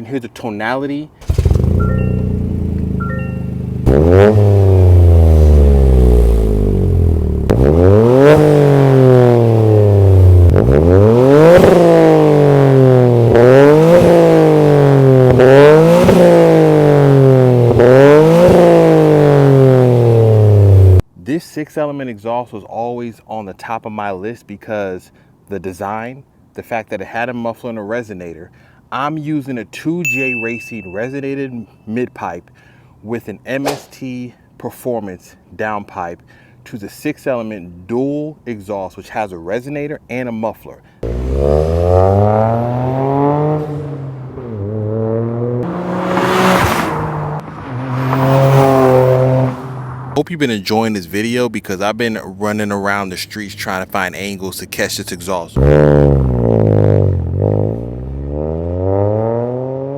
And here's the tonality. This 6-element exhaust was always on the top of my list because the design, the fact that it had a muffler and a resonator. I'm using a 2J Racing resonated mid-pipe with an MST Performance downpipe to the 6-element dual exhaust, which has a resonator and a muffler. Hope you've been enjoying this video because I've been running around the streets trying to find angles to catch this exhaust.